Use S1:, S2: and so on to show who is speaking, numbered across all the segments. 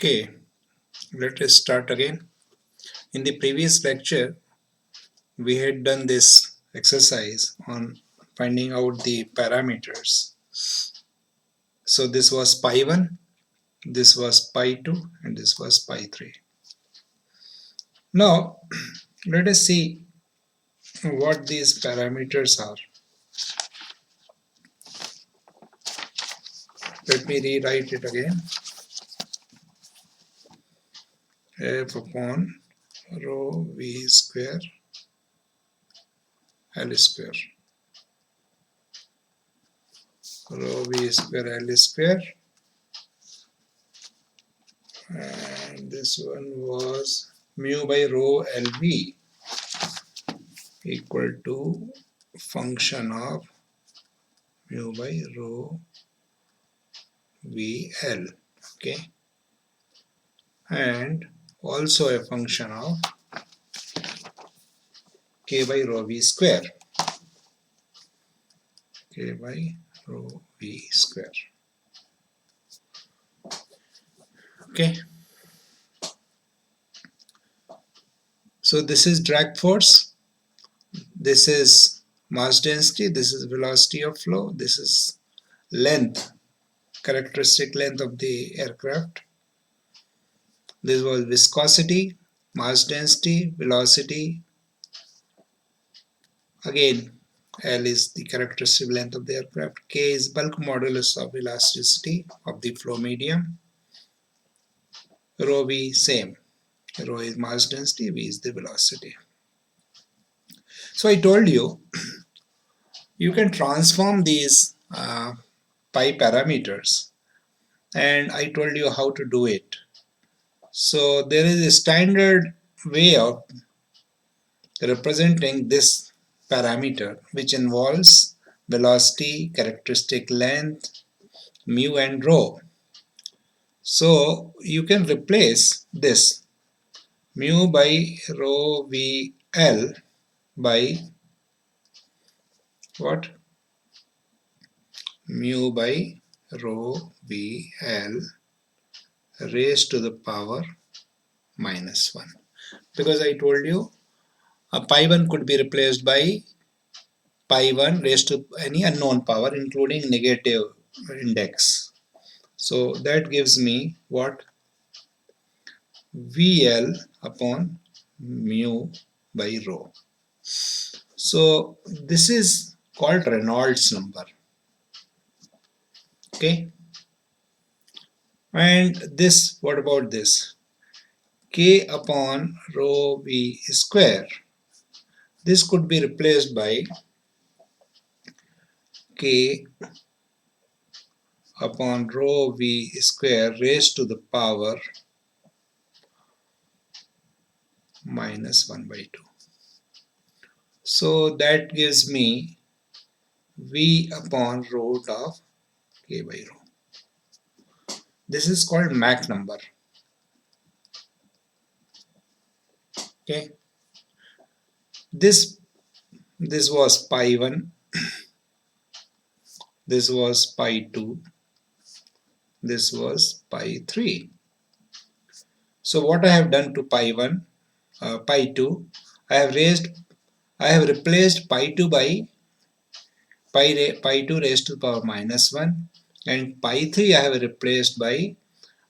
S1: Okay, let us start again. In the previous lecture, we had done this exercise on finding out the parameters. So this was pi 1, this was pi 2, and this was pi 3. Now, let us see what these parameters are. Let me rewrite it again. F upon rho v square L square. Rho v square L square. And this one was mu by rho LV equal to function of mu by rho VL, okay, and also a function of k by rho v square, k by rho v square, okay. So this is drag force, this is mass density, this is velocity of flow, this is length, characteristic length of the aircraft. This was viscosity, mass density, velocity. Again, L is the characteristic length of the aircraft. K is bulk modulus of elasticity of the flow medium. Rho V same. Rho is mass density, V is the velocity. So I told you, you can transform these pi parameters, and I told you how to do it. So there is a standard way of representing this parameter, which involves velocity, characteristic length, mu and rho. So you can replace this mu by rho VL by what? Mu by rho VL raised to the power minus 1. Because I told you a pi 1 could be replaced by pi 1 raised to any unknown power including negative index. So that gives me what? VL upon mu by rho. So this is called Reynolds number. Okay. And this, what about this? K upon rho V square. This could be replaced by K upon rho V square raised to the power minus 1 by 2. So that gives me V upon root of K by rho. This is called Mach number. Okay. This was pi 1, this was pi 2, this was pi 3. So what I have done to pi 1, pi 2, I have replaced pi 2 by pi 2 raised to the power minus 1, and pi 3 I have replaced by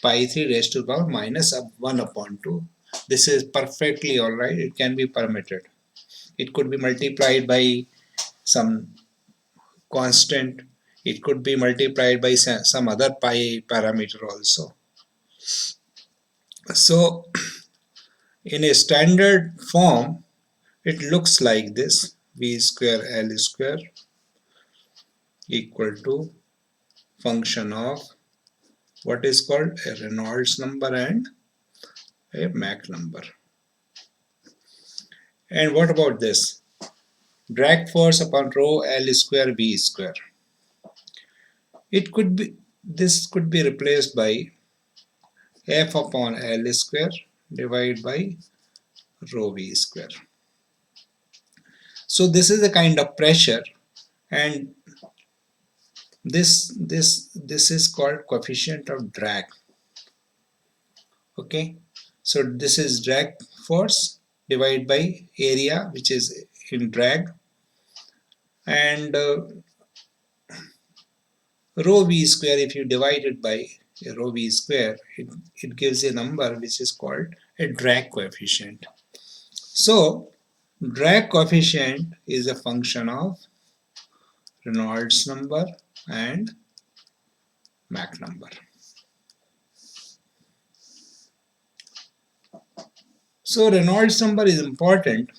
S1: pi 3 raised to the power minus 1 upon 2. This is perfectly alright, it can be permitted. It could be multiplied by some constant, it could be multiplied by some other pi parameter also. So in a standard form it looks like this: V square L square equal to function of what is called a Reynolds number and a Mach number. And what about this? Drag force upon rho L square V square. It could be, this could be replaced by F upon L square divided by rho V square. So this is a kind of pressure, and this is called coefficient of drag. Okay, so this is drag force divided by area, which is in drag, and rho v square, if you divide it by rho v square, it gives a number which is called a drag coefficient. So drag coefficient is a function of Reynolds number and Mach number. So Reynolds number is important.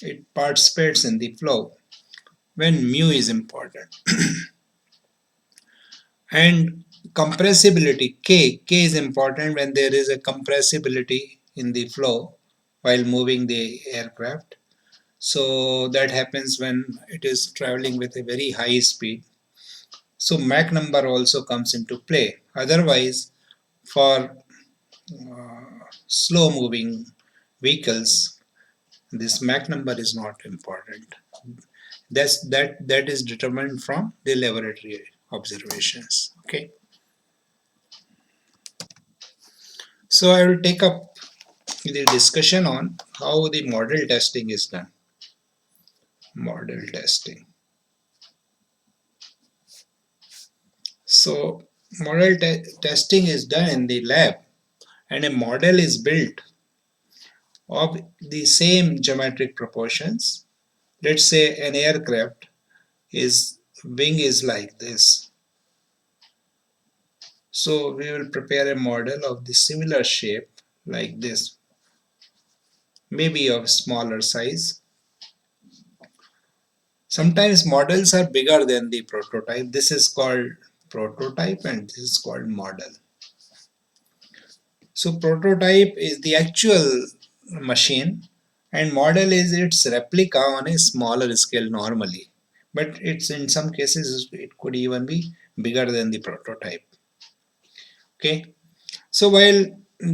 S1: It participates in the flow when mu is important. And compressibility, K is important when there is a compressibility in the flow while moving the aircraft. So that happens when it is traveling with a very high speed. So Mach number also comes into play. Otherwise, for slow moving vehicles, this Mach number is not important. That is determined from the laboratory observations. Okay. So I will take up the discussion on how the model testing is done. Model testing. So model testing is done in the lab, and a model is built of the same geometric proportions. Let's say an aircraft is wing is like this. So we will prepare a model of the similar shape like this, maybe of smaller size. Sometimes models are bigger than the prototype. This is called prototype and this is called model. So prototype is the actual machine and model is its replica on a smaller scale normally. But it's in some cases it could even be bigger than the prototype. Okay. So while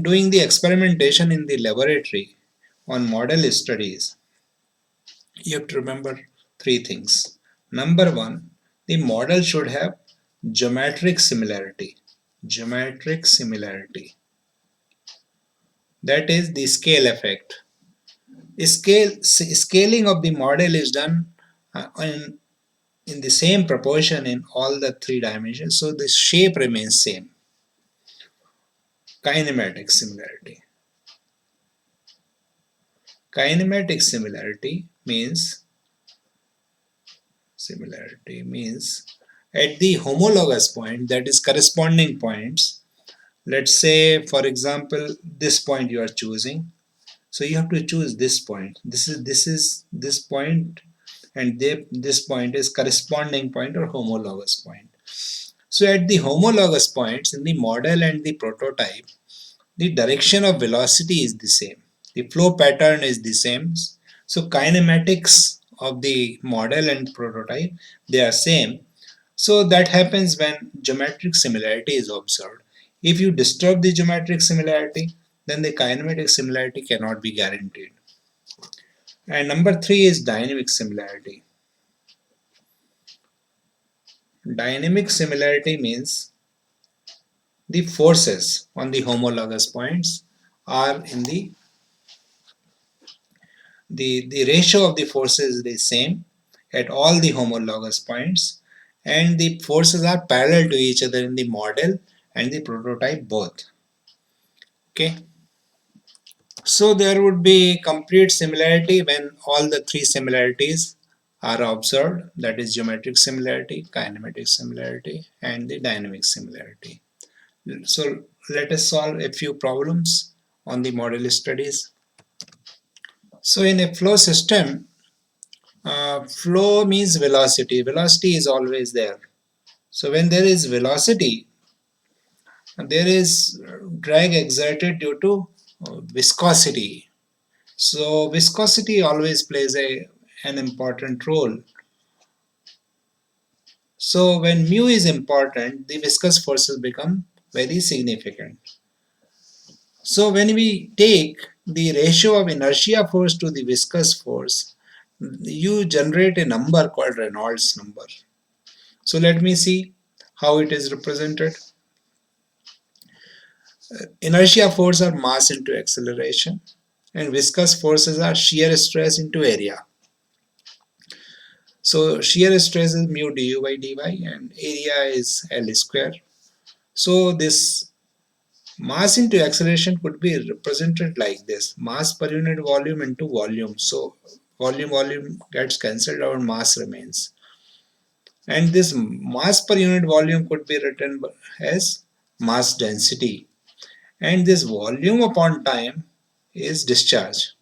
S1: doing the experimentation in the laboratory on model studies, you have to remember three things. Number one, the model should have geometric similarity. Geometric similarity. That is the scale effect. Scaling of the model is done in the same proportion in all the three dimensions, so the shape remains same. Kinematic similarity. Kinematic similarity means at the homologous point, that is corresponding points. Let's say for example this point you are choosing, so you have to choose this point. This point, and this point is corresponding point or homologous point. So at the homologous points in the model and the prototype, the direction of velocity is the same, the flow pattern is the same. So kinematics of the model and prototype, they are same. So that happens when geometric similarity is observed. If you disturb the geometric similarity, then the kinematic similarity cannot be guaranteed. And number three is dynamic similarity. Dynamic similarity means the forces on the homologous points are in the ratio of the forces is the same at all the homologous points, and the forces are parallel to each other in the model and the prototype both. Okay. So there would be complete similarity when all the three similarities are observed, that is geometric similarity, kinematic similarity and the dynamic similarity. So let us solve a few problems on the model studies. So in a flow system, flow means velocity. Velocity is always there. So when there is velocity, there is drag exerted due to viscosity. So viscosity always plays an important role. So when mu is important, the viscous forces become very significant. So when we take the ratio of inertia force to the viscous force, you generate a number called Reynolds number. So let me see how it is represented. Inertia force are mass into acceleration, and viscous forces are shear stress into area. So shear stress is mu du by dy and area is L square. So this mass into acceleration could be represented like this: mass per unit volume into volume. So volume gets cancelled out, mass remains. And this mass per unit volume could be written as mass density. And this volume upon time is discharge.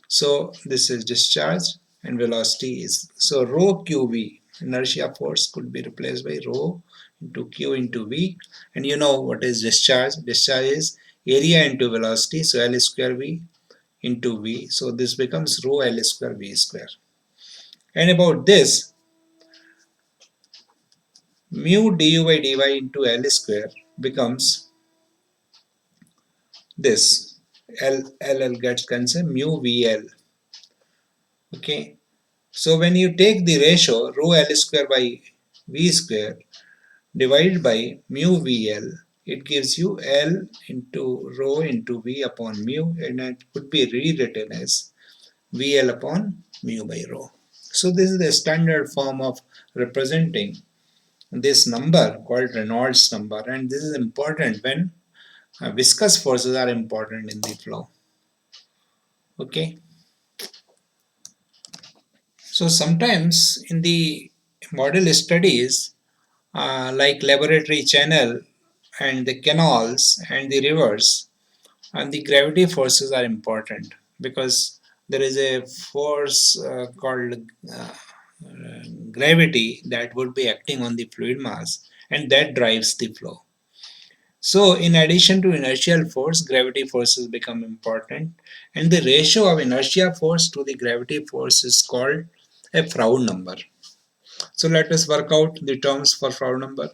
S1: So this is discharge and velocity is, so rho qv, inertia force could be replaced by rho into q into v. And you know what is discharge? Discharge is area into velocity, so L square v into v. So this becomes rho L square v square. And about this, mu du by dy into L square becomes this. L gets cancelled, mu vl. Okay. So when you take the ratio rho L square by v square divided by mu vl, it gives you L into rho into v upon mu, and it could be rewritten as vl upon mu by rho. So this is the standard form of representing this number called Reynolds number, and this is important when viscous forces are important in the flow. Okay. So sometimes in the model studies, like laboratory channel and the canals and the rivers, and the gravity forces are important because there is a force called gravity that would be acting on the fluid mass, and that drives the flow. So in addition to inertial force, gravity forces become important, and the ratio of inertia force to the gravity force is called a Froude number. So let us work out the terms for Froude number.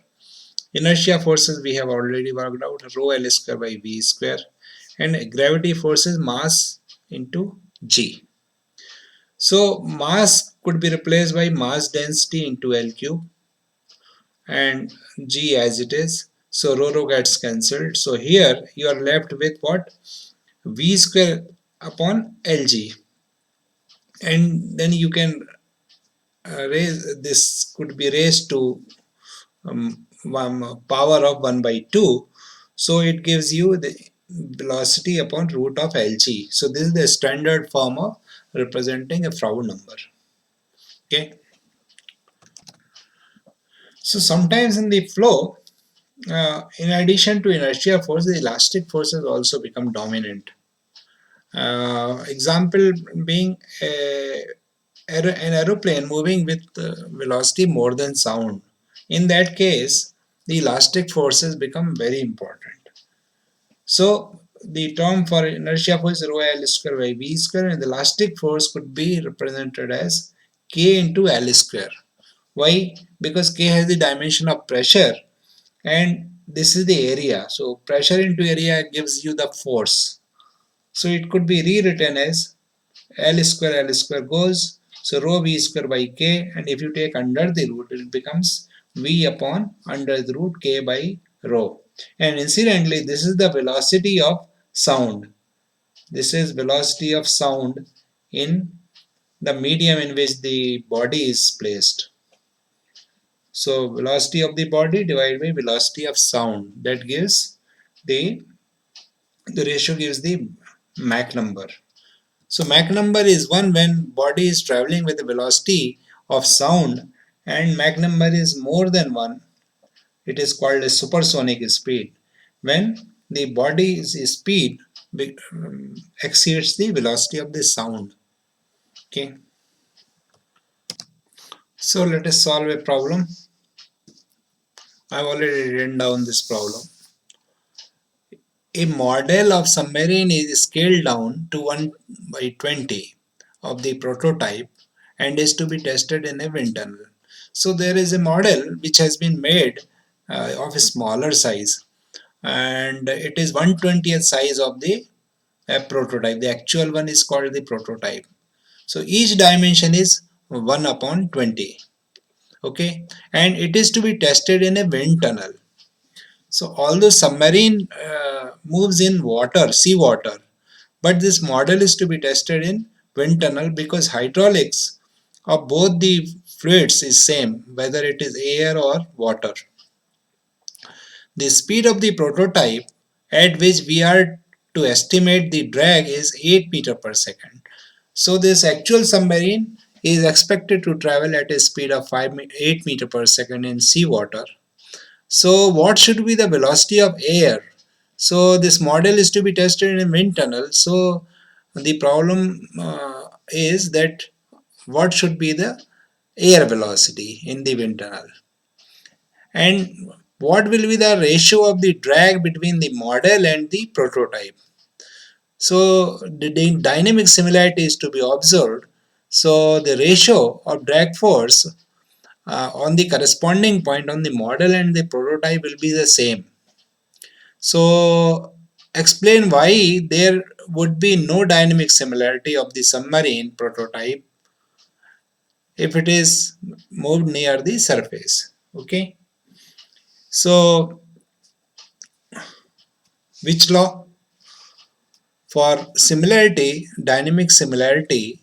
S1: Inertia forces we have already worked out, rho L square by v square, and gravity forces mass into g. So mass could be replaced by mass density into L cube and g as it is. So rho gets cancelled. So here you are left with what? V square upon Lg, and then you can raise this, could be raised to power of 1 by 2. So it gives you the velocity upon root of Lg. So this is the standard form of representing a Froude number. Okay. So sometimes in the flow, in addition to inertia force, the elastic forces also become dominant. Example being an aeroplane moving with velocity more than sound. In that case, the elastic forces become very important. So the term for inertia force is rho L square by v square, and the elastic force could be represented as k into L square. Why? Because k has the dimension of pressure and this is the area. So pressure into area gives you the force. So it could be rewritten as L square goes, so rho v square by k, and if you take under the root, it becomes v upon under the root k by rho. And incidentally, this is the velocity of sound. This is velocity of sound in the medium in which the body is placed. So velocity of the body divided by velocity of sound, that gives the ratio gives the Mach number. So Mach number is 1 when body is traveling with the velocity of sound, and Mach number is more than 1. It is called a supersonic speed. When the body's speed exceeds the velocity of the sound. Okay. So let us solve a problem. I've already written down this problem. A model of submarine is scaled down to 1 by 20 of the prototype and is to be tested in a wind tunnel. So there is a model which has been made of a smaller size, and it is 1/20th size of the prototype. The actual one is called the prototype. So each dimension is 1 upon 20. Okay, and it is to be tested in a wind tunnel. So although submarine moves in water, seawater. But this model is to be tested in wind tunnel because hydraulics of both the fluids is same, whether it is air or water. The speed of the prototype at which we are to estimate the drag is 8 meter per second. So this actual submarine is expected to travel at a speed of 8 meter per second in seawater. So what should be the velocity of air? So this model is to be tested in a wind tunnel. So the problem is that what should be the air velocity in the wind tunnel, and what will be the ratio of the drag between the model and the prototype. So the dynamic similarity is to be observed. So the ratio of drag force on the corresponding point on the model and the prototype will be the same. So explain why there would be no dynamic similarity of the submarine prototype if it is moved near the surface. Okay. So which law? For similarity, dynamic similarity,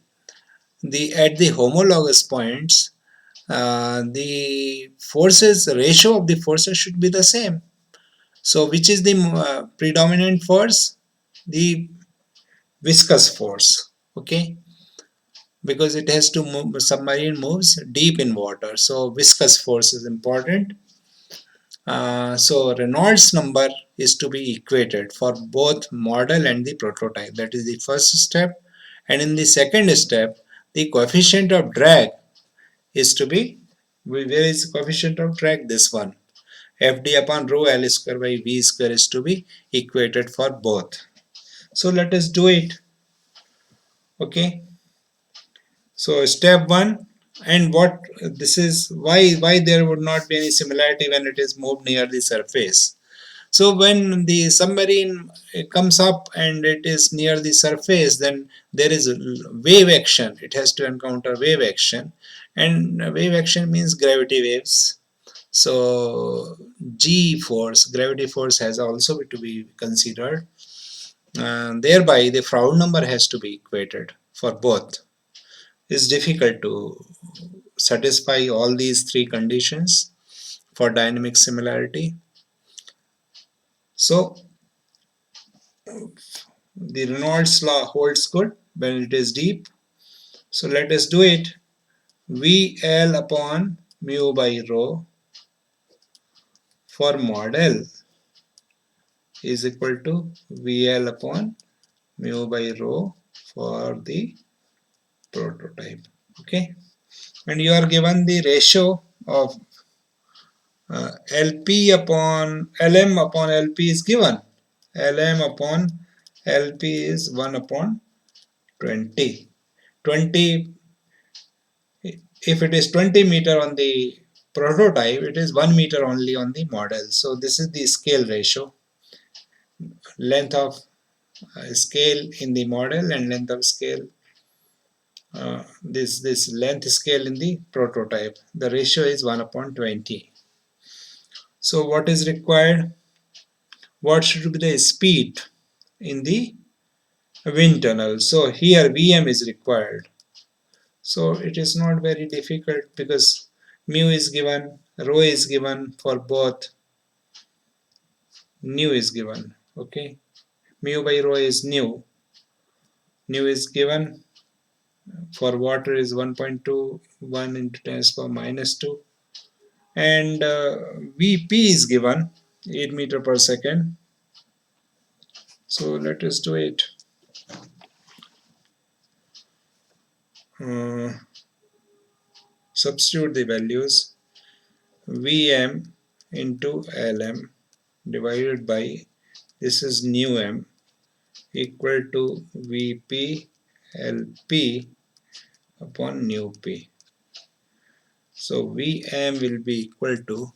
S1: the at the homologous points, the forces ratio of the forces should be the same. So which is the predominant force? The viscous force. Okay, because it has to move, submarine moves deep in water, so viscous force is important. So Reynolds number is to be equated for both model and the prototype. That is the first step. And in the second step, the coefficient of drag is to be, where is the coefficient of drag? This one. Fd upon rho L square by V square is to be equated for both. So let us do it. Okay. So step 1, and what this is, why there would not be any similarity when it is moved near the surface. So when the submarine comes up and it is near the surface, then there is wave action. It has to encounter wave action, and wave action means gravity waves. So G force, gravity force has also to be considered. Thereby the Froude number has to be equated for both. It's difficult to satisfy all these three conditions for dynamic similarity. So the Reynolds law holds good when it is deep. So let us do it. VL upon mu by rho for model is equal to VL upon mu by rho for the prototype. Okay, and you are given the ratio of LP upon LM upon LP is given. LM upon LP is 1 upon 20. 20, if it is 20 meter on the prototype, it is 1 meter only on the model. So this is the scale ratio, length of scale in the model and length of scale, this length scale in the prototype. The ratio is 1 upon 20. So what is required? What should be the speed in the wind tunnel? So here Vm is required. So it is not very difficult because mu is given, rho is given for both, nu is given. Okay, mu by rho is nu is given for water is 1.21 into 10 to the power minus 2, and Vp is given 8 meter per second. So let us do it. Substitute the values. Vm into Lm divided by, this is nu m, equal to Vp Lp upon nu p. So Vm will be equal to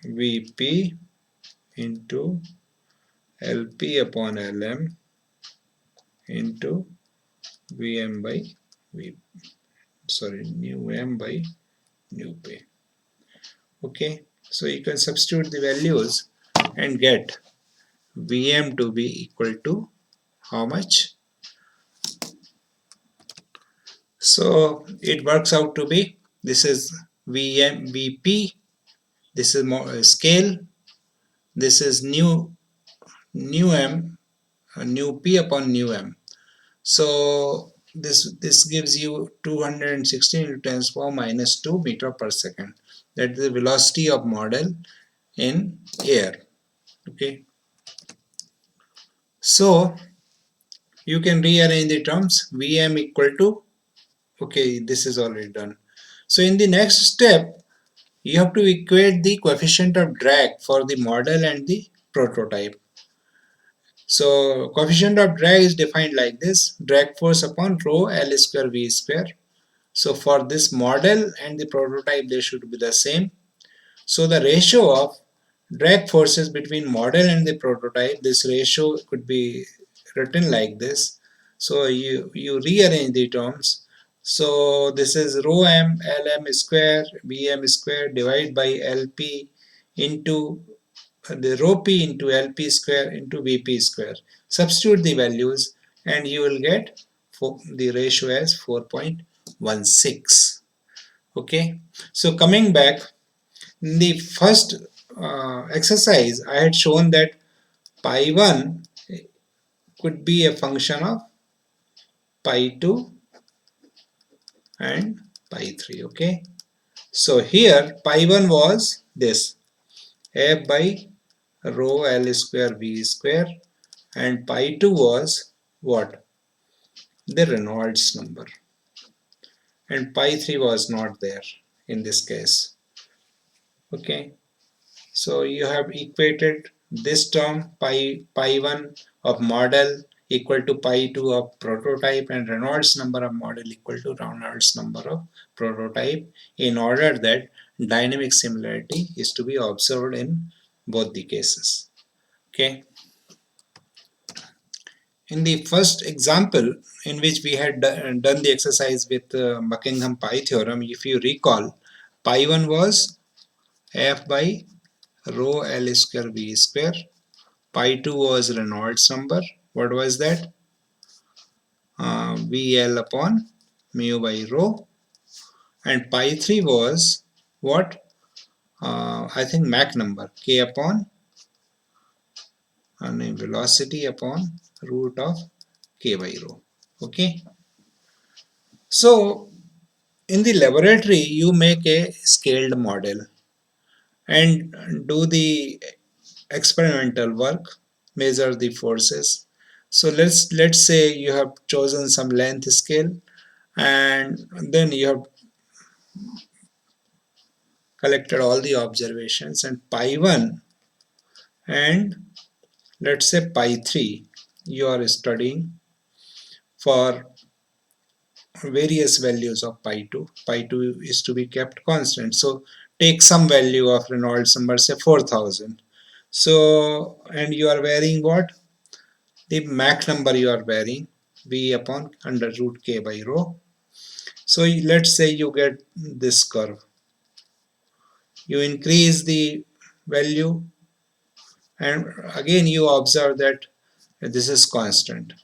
S1: Vp into Lp upon Lm into Vm by sorry, new m by new p. Okay, so you can substitute the values and get Vm to be equal to how much? So it works out to be, this is Vm Vp, this is scale, this is new m, new p upon new m. So this gives you 216 into 10 to the power minus 2 meter per second. That is the velocity of model in air. Okay. So you can rearrange the terms. Vm equal to, okay, this is already done. So in the next step, you have to equate the coefficient of drag for the model and the prototype. So coefficient of drag is defined like this: drag force upon rho L square V square. So for this model and the prototype, they should be the same. So the ratio of drag forces between model and the prototype, this ratio could be written like this. So you rearrange the terms. So this is rho m Lm square Vm square divided by Lp into the rho p into Lp square into Vp square. Substitute the values and you will get the ratio as 4.16. Okay, so coming back, in the first exercise, I had shown that pi 1 could be a function of pi 2 and pi 3. Okay, so here pi 1 was this f by rho L square V square, and pi 2 was what? The Reynolds number, and pi 3 was not there in this case. Okay, so you have equated this term pi 1 of model equal to pi 2 of prototype, and Reynolds number of model equal to Reynolds number of prototype, in order that dynamic similarity is to be observed in both the cases. Okay. In the first example, in which we had done the exercise with Buckingham pi theorem, if you recall, pi 1 was f by rho L square V square. Pi 2 was Reynolds number. What was that? VL upon mu by rho. And pi 3 was what? I think Mach number, k upon velocity upon root of k by rho. Okay. So in the laboratory, you make a scaled model and do the experimental work, measure the forces. So let's say you have chosen some length scale, and then you have collected all the observations, and pi 1 and let's say pi 3 you are studying for various values of pi 2. Pi 2 is to be kept constant, so take some value of Reynolds number, say 4000. So, and you are varying what? The Mach number you are varying, V upon under root k by rho. So let's say you get this curve. You increase the value, and again you observe that this is constant,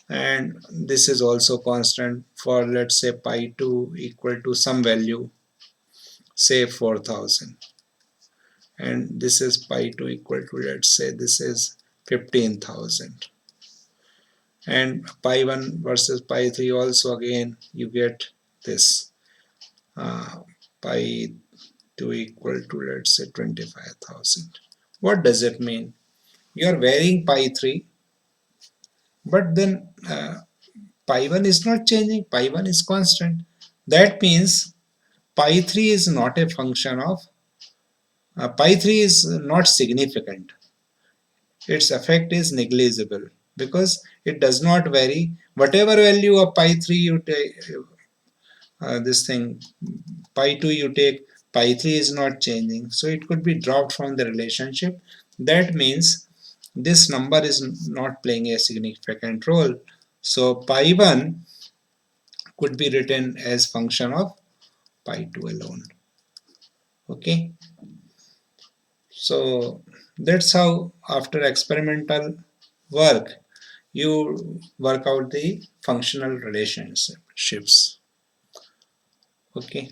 S1: and this is also constant for, let's say, pi 2 equal to some value, say 4000, and this is pi 2 equal to, let's say, this is 15,000, and pi 1 versus pi 3 also, again you get this uh, pi 2 equal to, let's say, 25,000. What does it mean? You are varying pi 3, but then pi 1 is not changing, pi 1 is constant. That means pi 3 is not a function of, pi 3 is not significant. Its effect is negligible because it does not vary. Whatever value of pi 3 you take, this thing, pi 2 you take, pi 3 is not changing. So it could be dropped from the relationship. That means this number is not playing a significant role. So pi 1 could be written as function of pi 2 alone. Okay, so that's how after experimental work you work out the functional relationships. Okay.